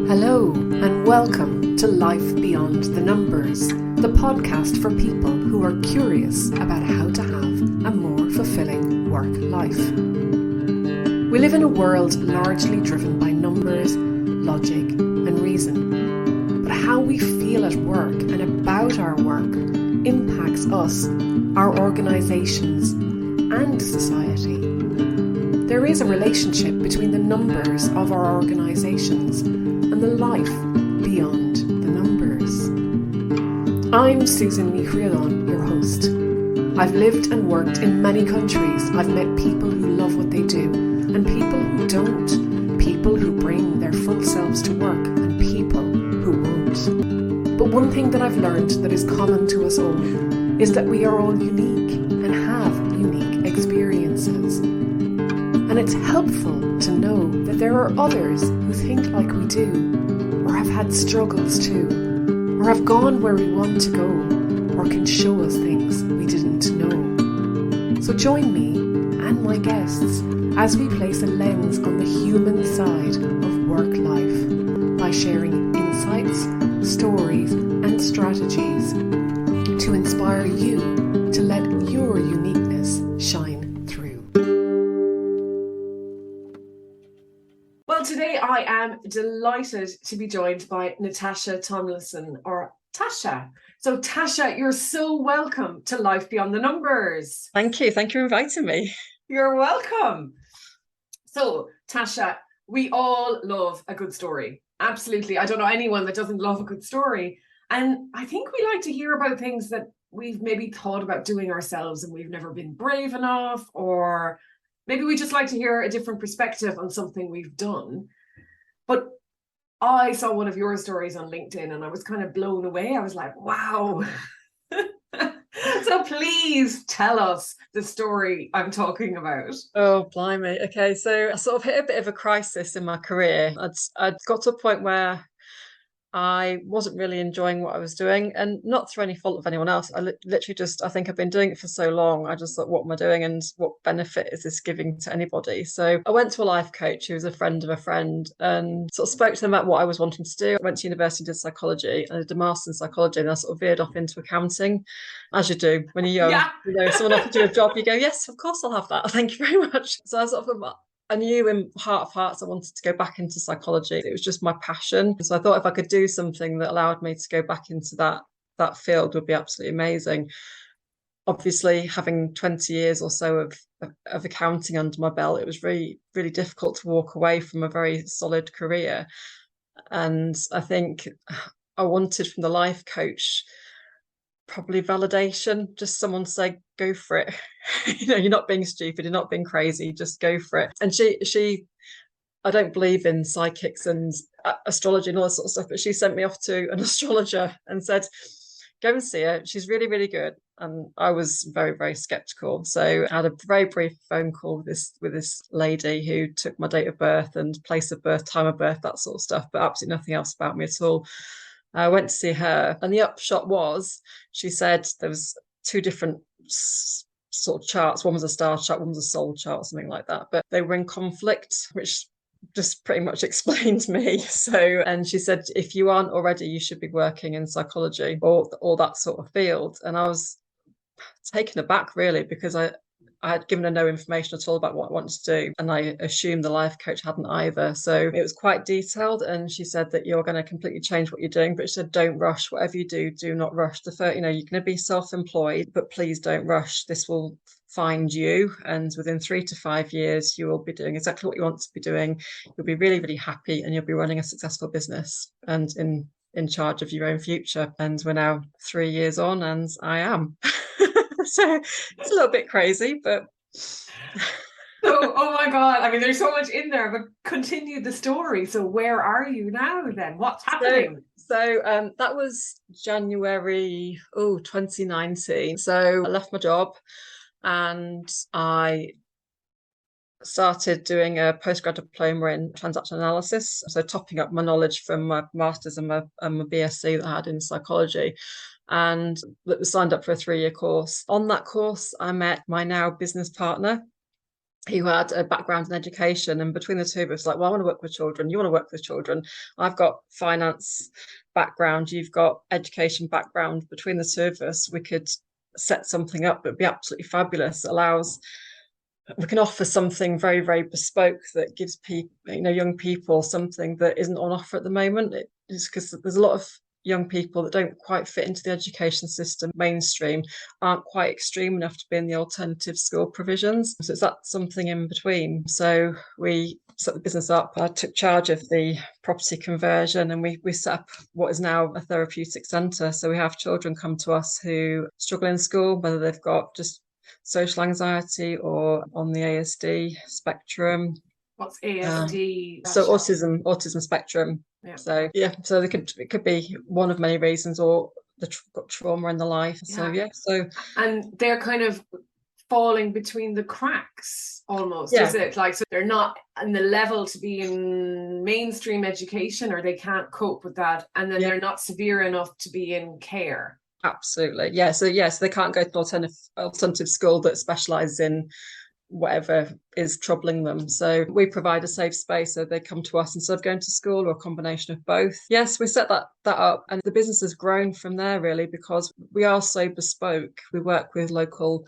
Hello and welcome to Life Beyond the Numbers, the podcast for people who are curious about how to have a more fulfilling work life. We live in a world largely driven by numbers, logic and reason. But how we feel at work and about our work impacts us, our organisations and society. There is a relationship between the numbers of our organisations and the life beyond the numbers. I'm Susan Michrillon, your host. I've lived and worked in many countries. I've met people who love what they do and people who don't. People who bring their full selves to work and people who won't. But one thing that I've learned that is common to us all is that we are all unique and have unique experiences. And it's helpful to know that there are others who think like we do, or have had struggles too, or have gone where we want to go, or can show us things we didn't know. So join me and my guests as we place a lens on the human side of work life by sharing insights, stories and strategies to inspire you to let your uniqueness shine through. Well, today I am delighted to be joined by Natasha Tomlinson, or Tasha. So Tasha, you're so welcome to Life Beyond the Numbers. Thank you. Thank you for inviting me. You're welcome. So Tasha, we all love a good story. Absolutely. I don't know anyone that doesn't love a good story. And I think we like to hear about things that we've maybe thought about doing ourselves and we've never been brave enough, or maybe we just like to hear a different perspective on something we've done. But I saw one of your stories on LinkedIn and I was kind of blown away. I was like, wow. So please tell us the story I'm talking about. Oh, blimey. Okay, so I sort of hit a bit of a crisis in my career. I'd got to a point where I wasn't really enjoying what I was doing, and not through any fault of anyone else. I literally just, I think I've been doing it for so long. I just thought, what am I doing and what benefit is this giving to anybody? So I went to a life coach who was a friend of a friend and sort of spoke to them about what I was wanting to do. I went to university, did psychology, and I did a master's in psychology, and I sort of veered off into accounting, as you do when you're young. Yeah. You know, someone offers you a job, you go, yes, of course I'll have that. Thank you very much. So I sort of I knew in heart of hearts I wanted to go back into psychology. It was just my passion. So I thought if I could do something that allowed me to go back into that field would be absolutely amazing. Obviously, having 20 years or so of accounting under my belt, it was really, really difficult to walk away from a very solid career. And I think I wanted from the life coach probably validation, just someone say, go for it. You know, you're not being stupid, you're not being crazy, just go for it. And she I don't believe in psychics and astrology and all that sort of stuff, but she sent me off to an astrologer and said, go and see her, she's really, really good. And I was very, very skeptical. So I had a very brief phone call with this lady who took my date of birth and place of birth, time of birth, that sort of stuff, but absolutely nothing else about me at all. I went to see her, and the upshot was she said there was two different sort of charts. One was a star chart, one was a soul chart, something like that. But they were in conflict, which just pretty much explained me. So, and she said, if you aren't already, you should be working in psychology or that sort of field. And I was taken aback, really, because I had given her no information at all about what I wanted to do. And I assumed the life coach hadn't either. So it was quite detailed. And she said that you're going to completely change what you're doing. But she said, don't rush. Whatever you do, do not rush. You're going to be self-employed, but please don't rush. This will find you. And within 3 to 5 years, you will be doing exactly what you want to be doing. You'll be really, really happy and you'll be running a successful business and in charge of your own future. And we're now 3 years on and I am. So it's a little bit crazy, but So, oh my God, I mean, there's so much in there, but continue the story. So where are you now then? What's happening? So that was January 2019. So I left my job and I started doing a postgrad diploma in transaction analysis, so topping up my knowledge from my master's and my BSc that I had in psychology. And that was signed up for a 3-year course. On that course, I met my now business partner, who had a background in education, and between the two of us, like, well, I want to work with children, you want to work with children, I've got finance background, you've got education background. Between the two of us, we could set something up that'd be absolutely fabulous. We can offer something very, very bespoke that gives people, young people, something that isn't on offer at the moment. It's because there's a lot of young people that don't quite fit into the education system mainstream, aren't quite extreme enough to be in the alternative school provisions. So it's that something in between. So we set the business up. I took charge of the property conversion, and we set up what is now a therapeutic centre. So we have children come to us who struggle in school, whether they've got just social anxiety or on the ASD spectrum. What's ASD? So autism spectrum. Yeah. So it could be one of many reasons, or got trauma in the life. Yeah. And they're kind of falling between the cracks almost, is it? Like, so they're not in the level to be in mainstream education, or they can't cope with that, and then they're not severe enough to be in care. Absolutely. Yeah. So they can't go to an alternative school that specialises in whatever is troubling them. So we provide a safe space, so they come to us instead of going to school, or a combination of both. Yes, we set that up, and the business has grown from there, really, because we are so bespoke. We work with local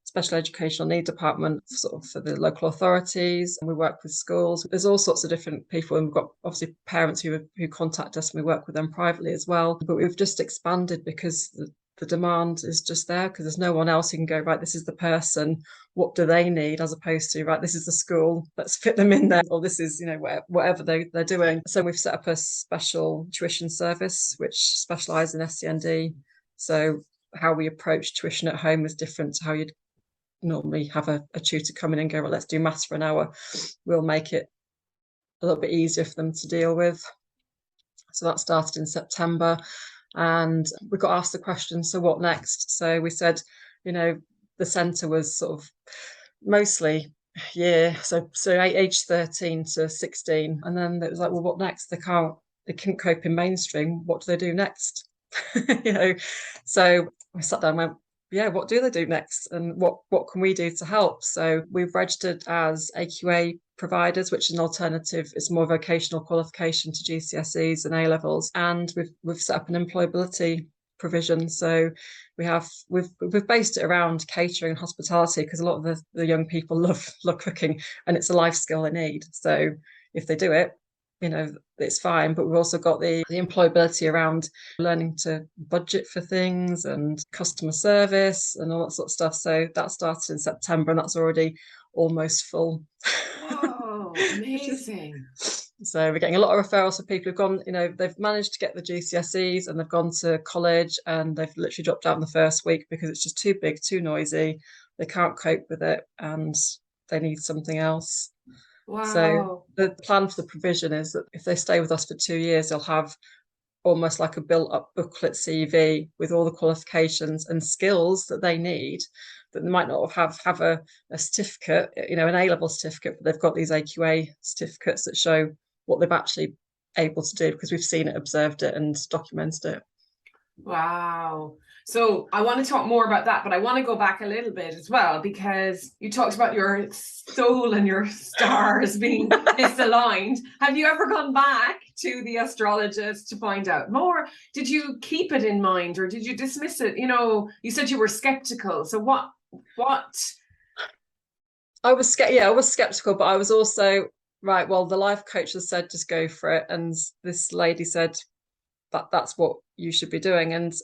special educational need department sort of for the local authorities, and we work with schools. There's all sorts of different people, and we've got obviously parents who contact us, and we work with them privately as well. But we've just expanded because the demand is just there, because there's no one else who can go, right, this is the person, what do they need, as opposed to, right, this is the school, let's fit them in there, or this is, whatever they're doing. So we've set up a special tuition service which specialises in SEND. So how we approach tuition at home is different to how you'd normally have a tutor come in and go, well, let's do maths for an hour. We'll make it a little bit easier for them to deal with. So that started in September. And we got asked the question, so what next? So we said, the centre was sort of mostly so age 13 to 16. And then it was like, well, what next? They couldn't cope in mainstream. What do they do next? So we sat down and went, what do they do next? And what can we do to help? So we've registered as AQA providers, which is an alternative. It's more vocational qualification to GCSEs and A-levels. And we've set up an employability provision. So we've based it around catering and hospitality, because a lot of the young people love cooking, and it's a life skill they need. So if they do it, it's fine. But we've also got the employability around learning to budget for things and customer service and all that sort of stuff. So that started in September, and that's already almost full. Whoa, amazing. So we're getting a lot of referrals for people who've gone, they've managed to get the GCSEs and they've gone to college, and they've literally dropped out in the first week because it's just too big, too noisy. They can't cope with it, and they need something else. Wow. So the plan for the provision is that if they stay with us for 2 years, they'll have almost like a built-up booklet CV with all the qualifications and skills that they need, that they might not have a certificate, an A-level certificate, but they've got these AQA certificates that show what they've actually able to do, because we've seen it, observed it, and documented it. Wow. So I want to talk more about that, but I want to go back a little bit as well, because you talked about your soul and your stars being misaligned. Have you ever gone back to the astrologist to find out more? Did you keep it in mind, or did you dismiss it? You said you were skeptical. So what? I was skeptical, but I was also, right, well, the life coach has said just go for it, and this lady said that's what you should be doing. And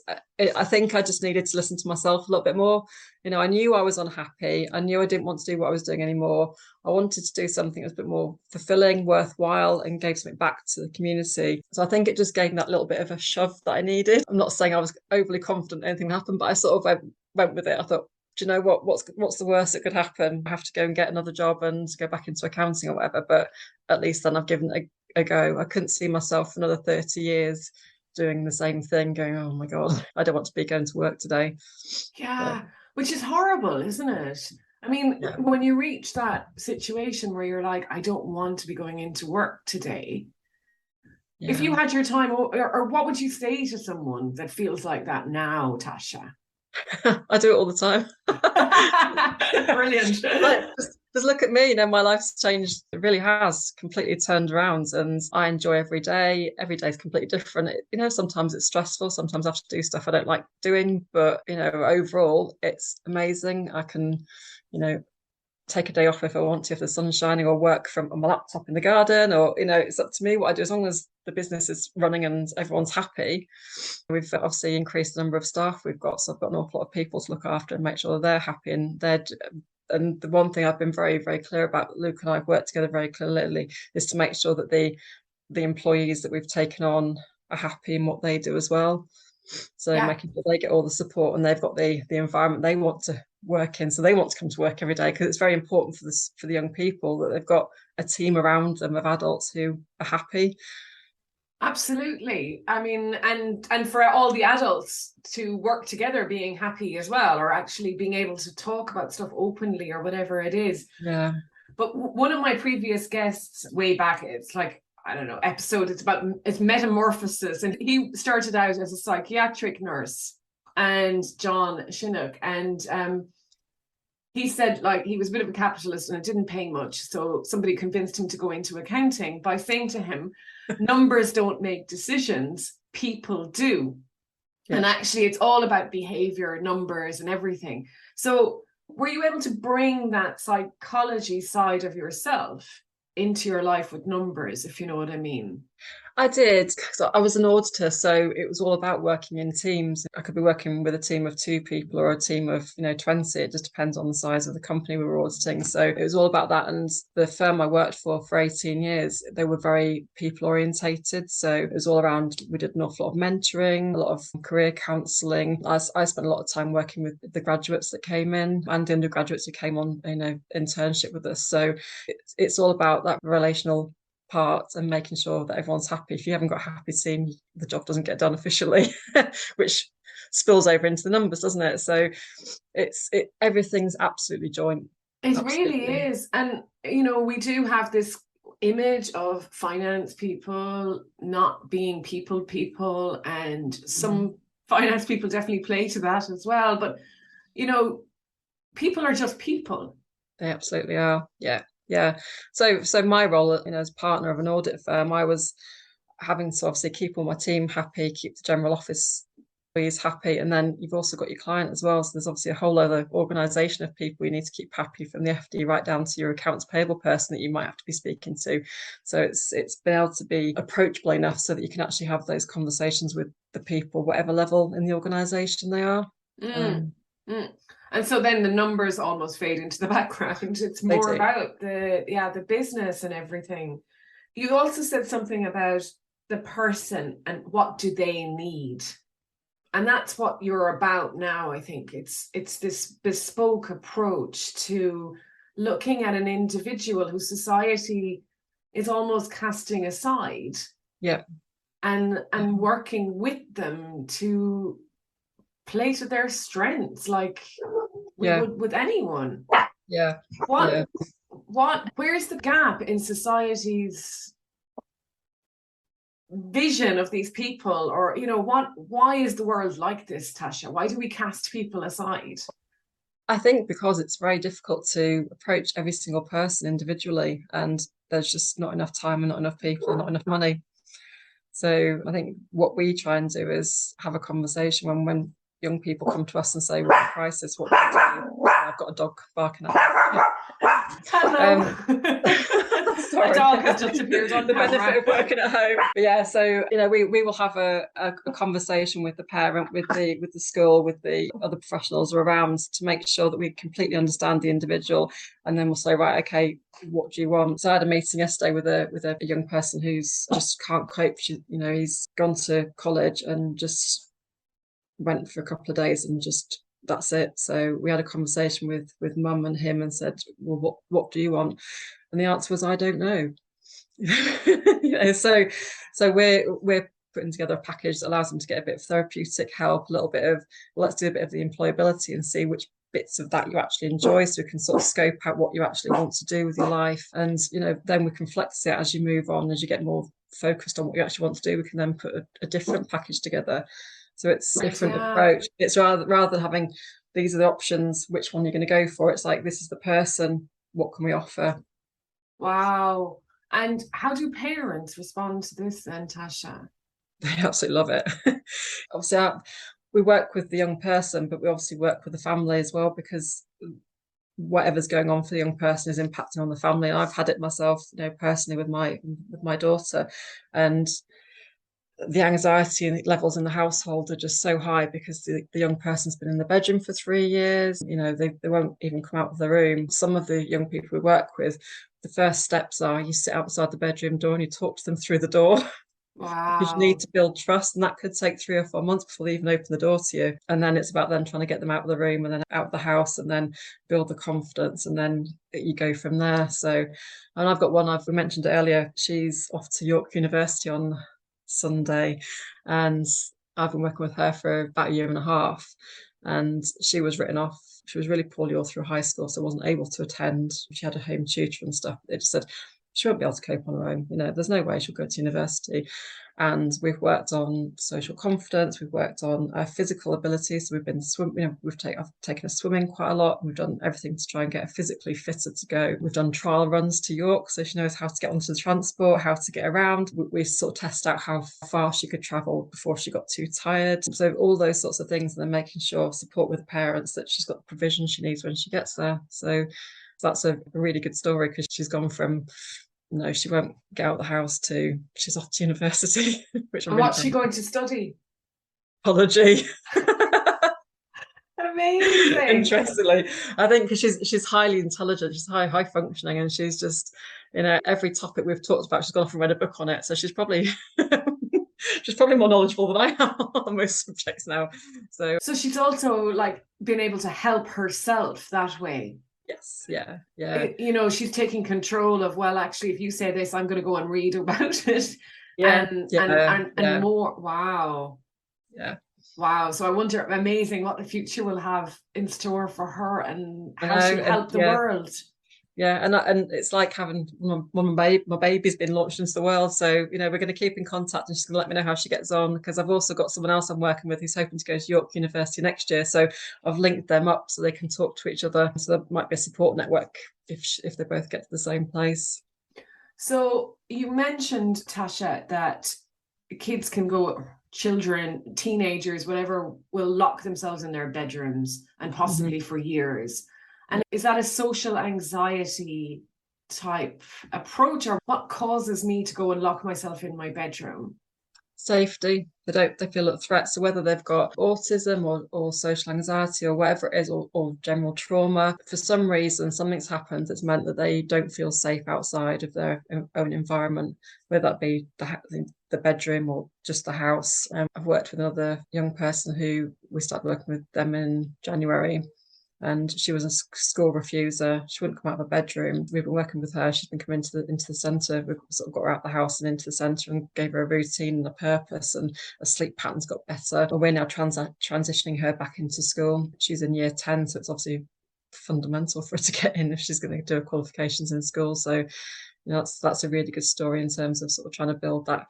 I think I just needed to listen to myself a little bit more. I knew I was unhappy. I knew I didn't want to do what I was doing anymore. I wanted to do something that was a bit more fulfilling, worthwhile, and gave something back to the community. So I think it just gave me that little bit of a shove that I needed. I'm not saying I was overly confident anything happened, but I sort of went with it. I thought, do you know what? What's the worst that could happen? I have to go and get another job and go back into accounting or whatever. But at least then I've given it a go. I couldn't see myself for another 30 years doing the same thing, going, oh my God, I don't want to be going to work today. Yeah, which is horrible, isn't it? I mean, when you reach that situation where you're like, I don't want to be going into work today. If you had your time, or what would you say to someone that feels like that now, Tasha? I do it all the time. Brilliant. Just look at me, my life's changed. It really has completely turned around, and I enjoy every day. Every day is completely different. Sometimes it's stressful, sometimes I have to do stuff I don't like doing, but overall it's amazing. I can take a day off if I want to, if the sun's shining, or work from on my laptop in the garden, or it's up to me what I do, as long as the business is running and everyone's happy. We've obviously increased the number of staff we've got, so I've got an awful lot of people to look after and make sure they're happy, and the one thing I've been very, very clear about, Luke and I have worked together very clearly, is to make sure that the employees that we've taken on are happy in what they do as well. So making sure they get all the support and they've got the environment they want to work in. So they want to come to work every day, because it's very important for the young people that they've got a team around them of adults who are happy. Absolutely. I mean, and for all the adults to work together being happy as well, or actually being able to talk about stuff openly or whatever it is. Yeah. But one of my previous guests way back, it's like, I don't know, episode, it's metamorphosis. And he started out as a psychiatric nurse, and John Shinnock. And he said, like, he was a bit of a capitalist and it didn't pay much. So somebody convinced him to go into accounting by saying to him, numbers don't make decisions, people do. Yeah. And actually it's all about behavior, numbers and everything. So were you able to bring that psychology side of yourself into your life with numbers, if you know what I mean? I did. So I was an auditor, so it was all about working in teams. I could be working with a team of 2 people or a team of 20. It just depends on the size of the company we were auditing. So it was all about that. And the firm I worked for 18 years, they were very people orientated. So it was all around, we did an awful lot of mentoring, a lot of career counselling. I spent a lot of time working with the graduates that came in and the undergraduates who came on internship with us. So it's all about that relational part and making sure that everyone's happy. If you haven't got a happy team, the job doesn't get done efficiently, which spills over into the numbers, doesn't it? So everything's absolutely joint. It really is. And we do have this image of finance people not being people, and some finance people definitely play to that as well, but people are just people. They absolutely are. Yeah. So my role, as partner of an audit firm, I was having to obviously keep all my team happy, keep the general office employees happy, and then you've also got your client as well. So there's obviously a whole other organisation of people you need to keep happy, from the FD right down to your accounts payable person that you might have to be speaking to. So it's been able to be approachable enough so that you can actually have those conversations with the people, whatever level in the organisation they are. And so then the numbers almost fade into the background. It's more about the business and everything. You also said something about the person and what do they need. And that's what you're about now, I think. It's this bespoke approach to looking at an individual who society is almost casting aside. Yeah. And working with them to play to their strengths, like we would with anyone. Yeah. Where's the gap in society's vision of these people? Or why is the world like this, Tasha? Why do we cast people aside? I think because it's very difficult to approach every single person individually, and there's just not enough time and not enough people and not enough money. So I think what we try and do is have a conversation when young people come to us and say, we're in a crisis, what do we do? I've got a dog barking at me. Hello. Sorry. A dog has just appeared on the benefit of working at home. But yeah, so we will have a conversation with the parent, with the school, with the other professionals around, to make sure that we completely understand the individual, and then we'll say, right, okay, what do you want? So I had a meeting yesterday with a young person who's just can't cope. He's gone to college and just went for a couple of days and just that's it. So we had a conversation with mum and him and said, well, what do you want? And the answer was, I don't know. So we're putting together a package that allows them to get a bit of therapeutic help, a little bit of, let's do a bit of the employability and see which bits of that you actually enjoy, so we can sort of scope out what you actually want to do with your life. And then we can flex it as you move on, as you get more focused on what you actually want to do. We can then put a different package together. So it's a Right, different yeah. approach. It's rather than having these are the options, which one you're going to go for. It's like, this is the person, what can we offer? Wow. And how do parents respond to this then, Tasha? They absolutely love it. Obviously, we work with the young person, but we obviously work with the family as well, because whatever's going on for the young person is impacting on the family. And I've had it myself, personally with my daughter, and the anxiety levels in the household are just so high because the young person's been in the bedroom for 3 years. They won't even come out of the room. Some of the young people we work with, the first steps are you sit outside the bedroom door and you talk to them through the door. Because you Wow. need to build trust, and that could take 3 or 4 months before they even open the door to you. And then it's about then trying to get them out of the room and then out of the house, and then build the confidence, and then you go from there. So, and I've got one, we mentioned it earlier, she's off to York University on Sunday, and I've been working with her for about a year and a half, and she was written off. She was really poorly all through high school, so wasn't able to attend. She had a home tutor and stuff. It just said she won't be able to cope on her own. There's no way she'll go to university. And we've worked on social confidence. We've worked on physical ability. So we've been swimming. I've taken her swimming quite a lot. We've done everything to try and get her physically fitter to go. We've done trial runs to York, so she knows how to get onto the transport, how to get around. We sort of test out how far she could travel before she got too tired. So all those sorts of things, and then making sure support with the parents that she's got the provision she needs when she gets there. So that's a really good story, because she's gone from no, she won't get out of the house to she's off to university, which I'm And really what's she going to study? Apology. Amazing. Interestingly, I think because she's highly intelligent, she's high functioning, and she's just every topic we've talked about, she's gone off and read a book on it. So she's probably more knowledgeable than I am on most subjects now. So she's also like been able to help herself that way. yes, yeah. She's taking control of, well, actually, if you say this, I'm going to go and read about it. Yeah, and more. Wow. Yeah. Wow. So I wonder, amazing what the future will have in store for her and how she'll help the world. Yeah, and it's like having my baby's been launched into the world. So, we're going to keep in contact, and she's going to let me know how she gets on, because I've also got someone else I'm working with who's hoping to go to York University next year. So I've linked them up so they can talk to each other. So there might be a support network if they both get to the same place. So you mentioned, Tasha, that kids can go, children, teenagers, whatever, will lock themselves in their bedrooms and possibly for years. And is that a social anxiety type approach, or what causes me to go and lock myself in my bedroom? Safety. They feel a threat. So whether they've got autism or social anxiety or whatever it is, or general trauma, for some reason something's happened that's meant that they don't feel safe outside of their own environment, whether that be the bedroom or just the house. I've worked with another young person who we started working with them in January, and she was a school refuser. She wouldn't come out of her bedroom. We've been working with her. She's been coming into the centre. We've sort of got her out of the house and into the centre, and gave her a routine and a purpose, and her sleep pattern's got better. And we're now transitioning her back into school. She's in year 10, so it's obviously fundamental for her to get in if she's going to do her qualifications in school. So that's a really good story in terms of sort of trying to build that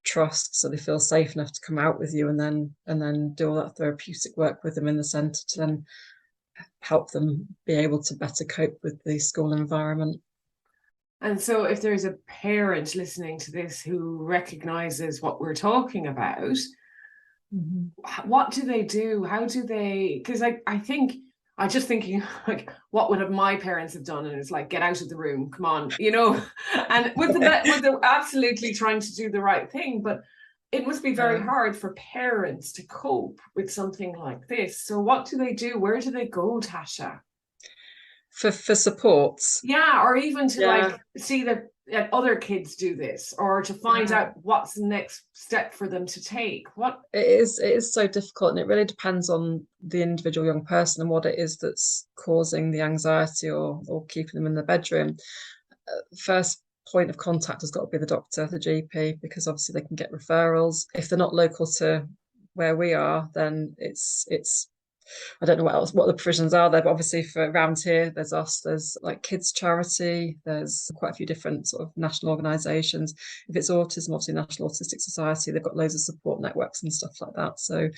trust, so they feel safe enough to come out with you, and then do all that therapeutic work with them in the centre to then help them be able to better cope with the school environment. And so if there's a parent listening to this who recognizes what we're talking about, what do they do? How do they, because I think I'm just thinking, like, what would my parents have done? And it's like, get out of the room, come on, and with the absolutely trying to do the right thing, but it must be very hard for parents to cope with something like this. So what do they do? Where do they go, Tasha? For support? Yeah, or even to like see that other kids do this, or to find out what's the next step for them to take. What it is so difficult, and it really depends on the individual young person and what it is that's causing the anxiety or keeping them in the bedroom. First point of contact has got to be the doctor, the GP, because obviously they can get referrals. If they're not local to where we are, then it's I don't know what the provisions are there, but obviously for around here, there's us, there's like kids charity, there's quite a few different sort of national organisations. If it's autism, obviously National Autistic Society, they've got loads of support networks and stuff like that. So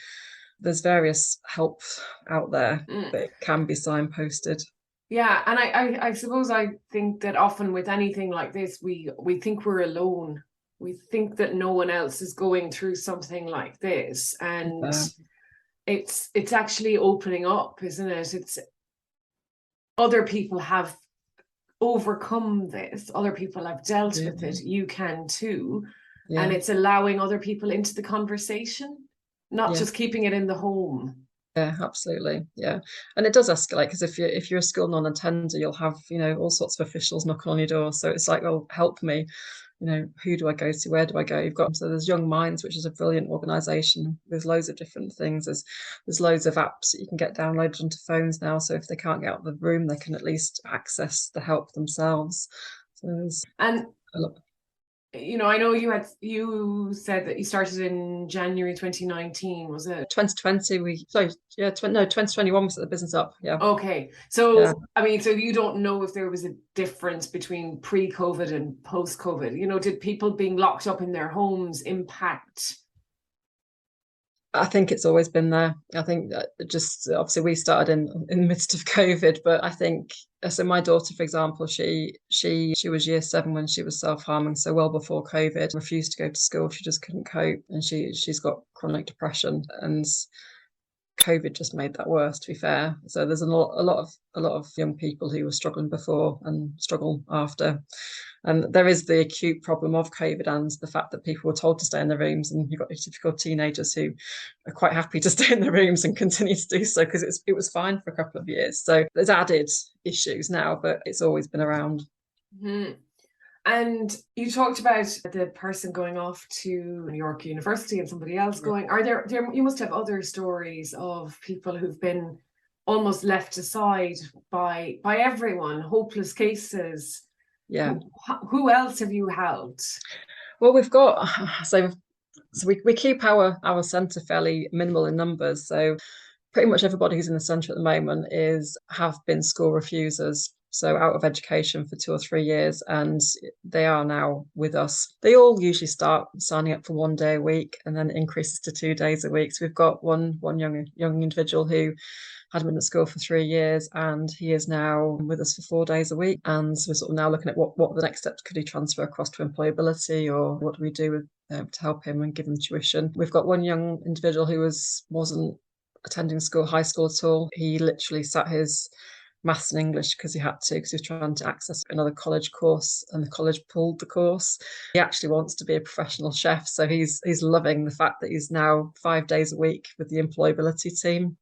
there's various help out there that can be signposted. Yeah, and I suppose I think that often with anything like this, we think we're alone. We think that no one else is going through something like this, and it's actually opening up, isn't it? It's other people have overcome this, other people have dealt with it, you can too. And it's allowing other people into the conversation, not just keeping it in the home. Yeah, absolutely. Yeah. And it does escalate, because if you're a school non-attender, you'll have, all sorts of officials knocking on your door. So it's like, oh, help me. Who do I go to? Where do I go? So there's Young Minds, which is a brilliant organisation. There's loads of different things. There's loads of apps that you can get downloaded onto phones now. So if they can't get out of the room, they can at least access the help themselves. So there's a lot. I know you said that you started in January 2019, was it? 2020, 2021 we set the business up. Yeah. Okay. So, I mean, so you don't know if there was a difference between pre-COVID and post-COVID? Did people being locked up in their homes impact? I think it's always been there. I think that just obviously we started in the midst of COVID, but I think, so my daughter, for example, she was year 7 when she was self-harming, so well before COVID, refused to go to school. She just couldn't cope, and she's got chronic depression, and COVID just made that worse, to be fair. So there's a lot of young people who were struggling before and struggle after. And there is the acute problem of COVID and the fact that people were told to stay in their rooms, and you've got your typical teenagers who are quite happy to stay in their rooms and continue to do so because it was fine for a couple of years. So there's added issues now, but it's always been around. Mm-hmm. And you talked about the person going off to New York University and somebody else going. Are there you must have other stories of people who've been almost left aside by everyone, hopeless cases. Yeah. Who else have you helped? Well, we've got so we keep our centre fairly minimal in numbers. So pretty much everybody who's in the centre at the moment have been school refusers, so out of education for 2 or 3 years, and they are now with us. They all usually start signing up for 1 day a week, and then it increases to 2 days a week. So we've got one young individual who had been at school for 3 years, and he is now with us for 4 days a week. And so we're sort of now looking at what the next steps. Could he transfer across to employability, or what do we do with to help him and give him tuition? We've got one young individual who wasn't attending high school at all. He literally sat his maths and English because he had to, because he was trying to access another college course, and the college pulled the course. He actually wants to be a professional chef, so he's loving the fact that he's now 5 days a week with the employability team,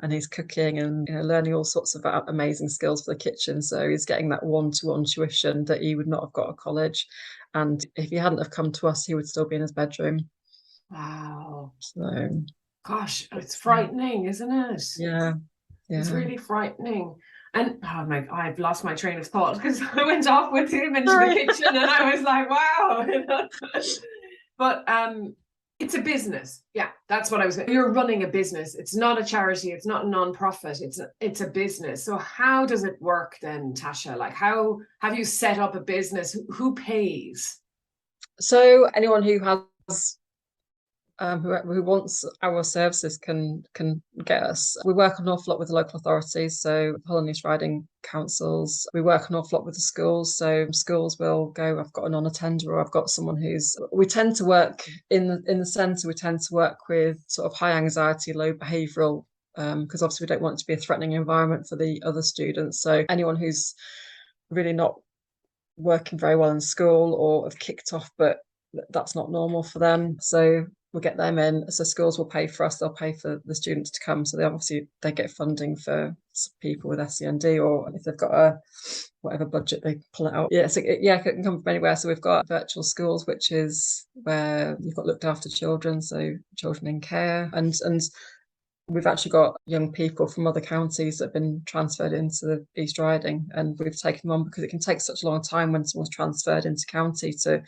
and he's cooking and learning all sorts of amazing skills for the kitchen. So he's getting that one-to-one tuition that he would not have got at college, and if he hadn't have come to us, he would still be in his bedroom. Wow. So gosh, it's frightening, isn't it? Yeah. It's really frightening. And I've lost my train of thought because I went off with him into the kitchen and I was like, wow. But it's a business. Yeah, that's what I was saying. You're running a business. It's not a charity. It's not a non-profit. It's a business. So how does it work then, Tasha? Like, how have you set up a business? Who pays? So anyone who has who wants our services can get us. We work an awful lot with the local authorities, so Hull and East Riding councils. We work an awful lot with the schools, so schools will go, I've got a non-attender, or I've got someone we tend to work in the centre, we tend to work with sort of high anxiety, low behavioural, because obviously we don't want it to be a threatening environment for the other students. So anyone who's really not working very well in school or have kicked off, but that's not normal for them. So we'll get them in. So schools will pay for us, they'll pay for the students to come. So they get funding for people with SEND, or if they've got whatever budget, they pull it out. Yeah, so it can come from anywhere. So we've got virtual schools, which is where you've got looked after children, so children in care. And we've actually got young people from other counties that have been transferred into the East Riding, and we've taken them on because it can take such a long time when someone's transferred into county to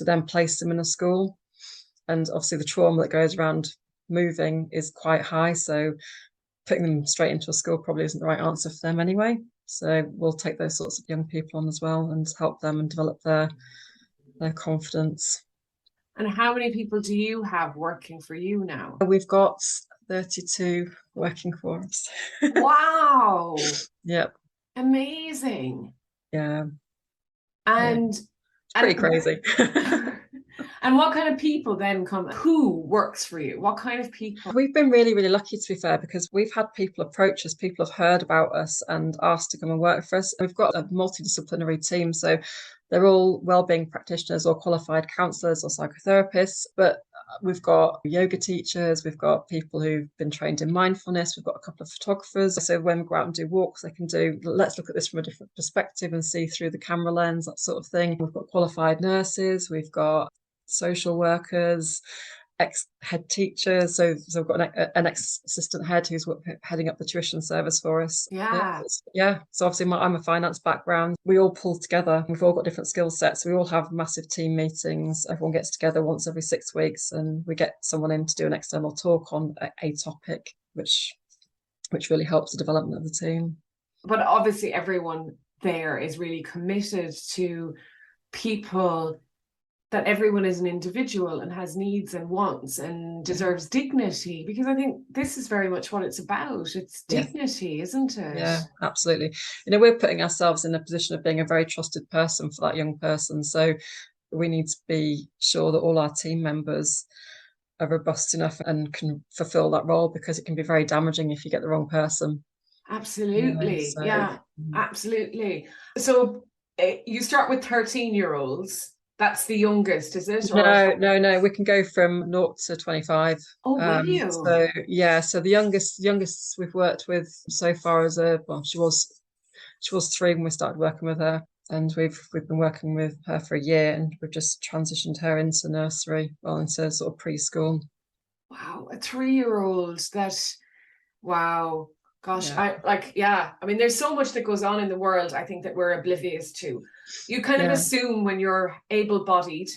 then place them in a school. And obviously the trauma that goes around moving is quite high. So putting them straight into a school probably isn't the right answer for them anyway. So we'll take those sorts of young people on as well and help them and develop their confidence. And how many people do you have working for you now? We've got 32 working for us. Wow. Yep. Amazing. Yeah. And it's pretty crazy. And what kind of people then come? Who works for you? What kind of people? We've been really, really lucky, to be fair, because we've had people approach us, people have heard about us and asked to come and work for us. We've got a multidisciplinary team, so they're all wellbeing practitioners or qualified counsellors or psychotherapists, but we've got yoga teachers, we've got people who've been trained in mindfulness, we've got a couple of photographers. So when we go out and do walks, they can do, let's look at this from a different perspective and see through the camera lens, that sort of thing. We've got qualified nurses, we've got social workers, ex-head teachers. So we've got an ex-assistant head who's heading up the tuition service for us. Yeah. So obviously I'm a finance background. We all pull together. We've all got different skill sets. We all have massive team meetings. Everyone gets together once every 6 weeks and we get someone in to do an external talk on a topic, which really helps the development of the team. But obviously everyone there is really committed to people, that everyone is an individual and has needs and wants and deserves dignity, because I think this is very much what it's about. It's dignity, isn't it? Yeah, absolutely. We're putting ourselves in a position of being a very trusted person for that young person. So we need to be sure that all our team members are robust enough and can fulfill that role, because it can be very damaging if you get the wrong person. Absolutely. Absolutely. So you start with 13-year-olds. That's the youngest, is it? No. We can go from 0 to 25. Oh, will you? So the youngest we've worked with so far is she was 3 when we started working with her, and we've been working with her for a year, and we've just transitioned her into nursery, into sort of preschool. Wow, a 3-year-old. Wow. Gosh, I mean, there's so much that goes on in the world, I think, that we're oblivious to. You kind of assume when you're able-bodied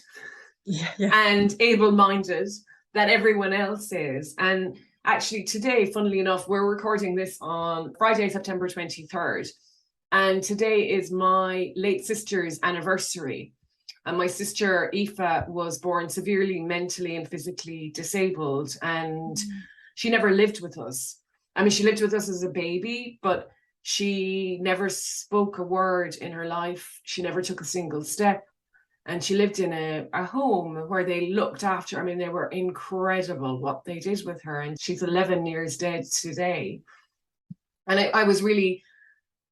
and able-minded that everyone else is. And actually today, funnily enough, we're recording this on Friday, September 23rd. And today is my late sister's anniversary. And my sister, Aoife, was born severely mentally and physically disabled. And she never lived with us. I mean, she lived with us as a baby, but she never spoke a word in her life. She never took a single step. And she lived in a home where they looked after. I mean, they were incredible what they did with her. And she's 11 years dead today. And I was really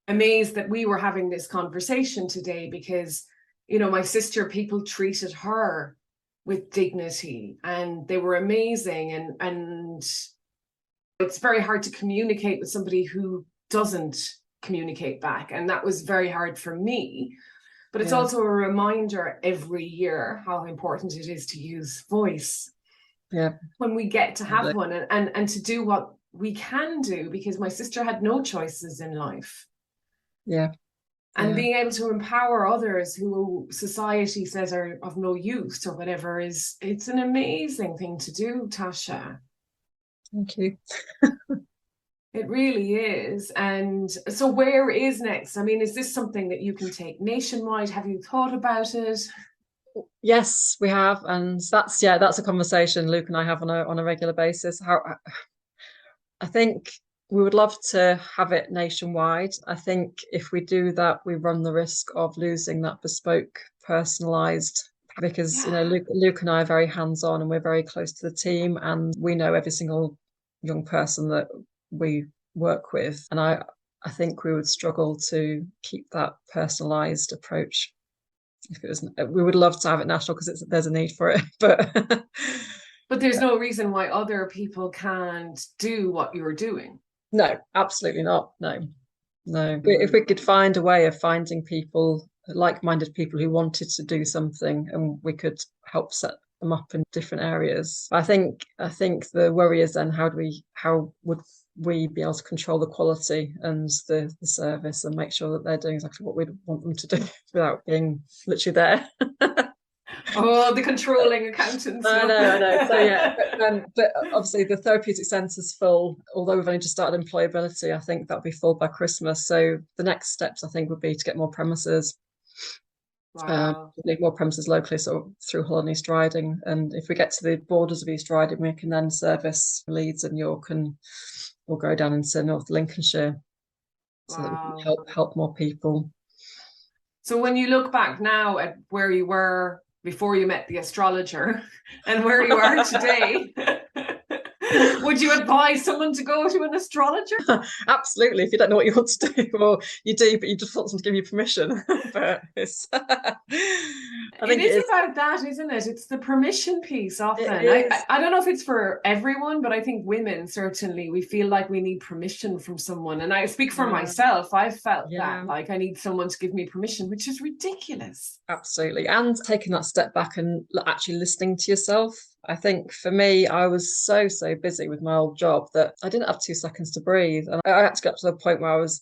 amazed that we were having this conversation today, because, my sister, people treated her with dignity and they were amazing. And it's very hard to communicate with somebody who doesn't communicate back. And that was very hard for me. But it's also a reminder every year how important it is to use voice. Yeah. When we get to have one and to do what we can do, because my sister had no choices in life. Yeah. And being able to empower others who society says are of no use or whatever it's an amazing thing to do, Tasha. Thank you. It really is. And so where is next? I mean, is this something that you can take nationwide? Have you thought about it? Yes, we have. And that's a conversation Luke and I have on a regular basis. I think we would love to have it nationwide. I think if we do that, we run the risk of losing that bespoke, personalised, because Luke and I are very hands-on and we're very close to the team, and we know every single young person that we work with, and I think we would struggle to keep that personalised approach. If it was, we would love to have it national because there's a need for it, but there's no reason why other people can't do what you're doing. No, absolutely not. No. If we could find a way of finding people, like-minded people who wanted to do something, and we could help set them up in different areas. I think the worry is then how would we be able to control the quality and the service and make sure that they're doing exactly what we'd want them to do without being literally there. Oh, the controlling accountants. I know. So yeah, but obviously the therapeutic centre's full. Although we've only just started employability, I think that'll be full by Christmas. So the next steps, I think, would be to get more premises. Wow. Need more premises locally, sort of through Hull and East Riding. And if we get to the borders of East Riding, we can then service Leeds and York, and we'll go down into North Lincolnshire, so that we can help more people. So when you look back now at where you were before you met the astrologer and where you are today, would you advise someone to go to an astrologer? Absolutely. If you don't know what you want to do, or you do, but you just want them to give you permission. But it's, I think it is about that, isn't it? It's the permission piece often. I don't know if it's for everyone, but I think women, certainly, we feel like we need permission from someone. And I speak for myself. I've felt that, like I need someone to give me permission, which is ridiculous. Absolutely. And taking that step back and actually listening to yourself. I think for me, I was so busy with my old job that I didn't have 2 seconds to breathe. And I had to get to the point where I was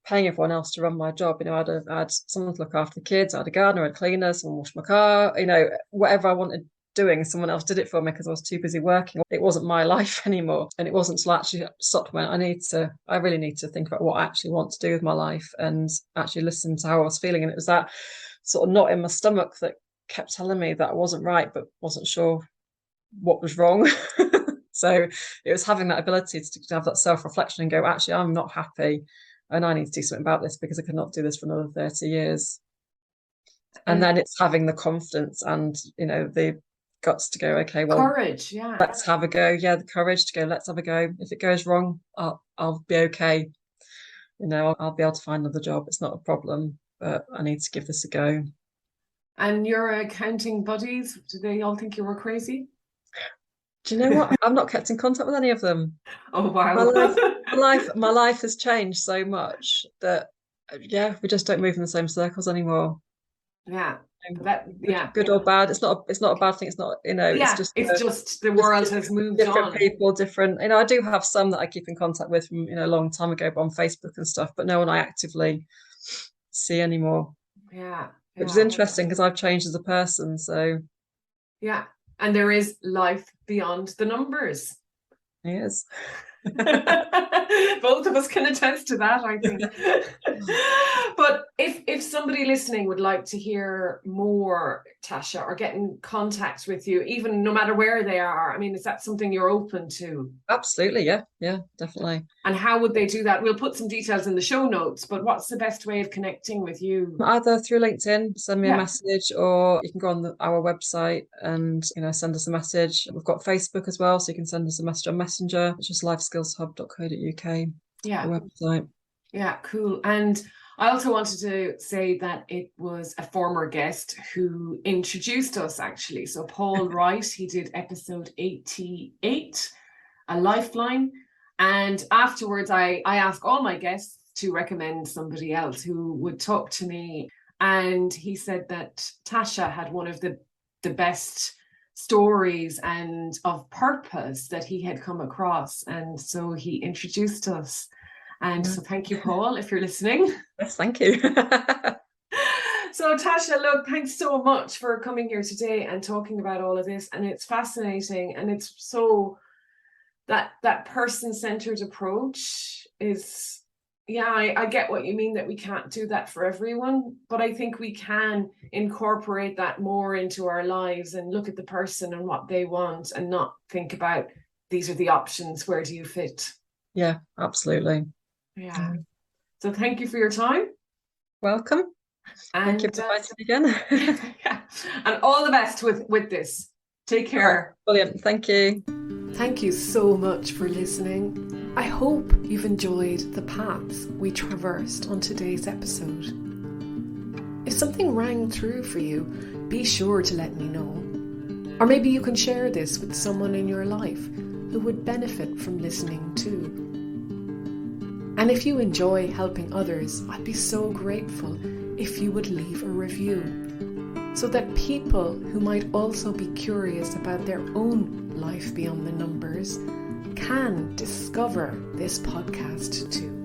paying everyone else to run my job. You know, I had someone to look after the kids, I had a gardener, I had a cleaner, someone washed my car, you know, whatever I wanted doing, someone else did it for me because I was too busy working. It wasn't my life anymore. And it wasn't until I actually stopped when I really need to think about what I actually want to do with my life and actually listen to how I was feeling. And it was that sort of knot in my stomach that kept telling me that I wasn't right, but wasn't sure what was wrong. So it was having that ability to have that self-reflection and go, actually, I'm not happy and I need to do something about this because I cannot do this for another 30 years. And then it's having the confidence and, you know, the guts to go, okay, well, courage, let's have a go. Yeah, the courage to go, let's have a go. If it goes wrong, I'll be okay. You know, I'll be able to find another job. It's not a problem, but I need to give this a go. And your accounting buddies, do they all think you were crazy? Do you know what? I've not kept in contact with any of them. Oh, wow. My life has changed so much that, we just don't move in the same circles anymore. Yeah. Good or bad. It's not a bad thing. It's not, you know, it's just the world has moved different on. People, different, you know, I do have some that I keep in contact with from, you know, a long time ago, but on Facebook and stuff, but no one I actively see anymore. Yeah. Which is interesting because I've changed as a person. So yeah. And there is life beyond the numbers. Yes. Both of us can attest to that, I think. But if somebody listening would like to hear more, Tasha, or get in contact with you, even no matter where they are, I mean, is that something you're open to? Absolutely, yeah, definitely. And how would they do that? We'll put some details in the show notes, but what's the best way of connecting with you? Either through LinkedIn, send me a message, or you can go on our website and, you know, send us a message. We've got Facebook as well, so you can send us a message on Messenger. It's just lifeskillshub.co.uk. Yeah. The website. Yeah, cool. And I also wanted to say that it was a former guest who introduced us, actually. So Paul Wright, he did episode 88, A Lifeline. And afterwards, I asked all my guests to recommend somebody else who would talk to me. And he said that Tasha had one of the best stories and of purpose that he had come across. And so he introduced us. And so thank you, Paul, if you're listening. Yes, thank you. So Tasha, look, thanks so much for coming here today and talking about all of this. And it's fascinating. And it's so that person-centered approach is, I get what you mean, that we can't do that for everyone, but I think we can incorporate that more into our lives and look at the person and what they want and not think about these are the options, where do you fit? Yeah, absolutely. Yeah. So thank you for your time. Welcome. And thank you for inviting me again. Yeah. And all the best with this. Take care. Brilliant. Thank you. Thank you so much for listening. I hope you've enjoyed the paths we traversed on today's episode. If something rang through for you, be sure to let me know. Or maybe you can share this with someone in your life who would benefit from listening too. And if you enjoy helping others, I'd be so grateful if you would leave a review, so that people who might also be curious about their own life beyond the numbers can discover this podcast too.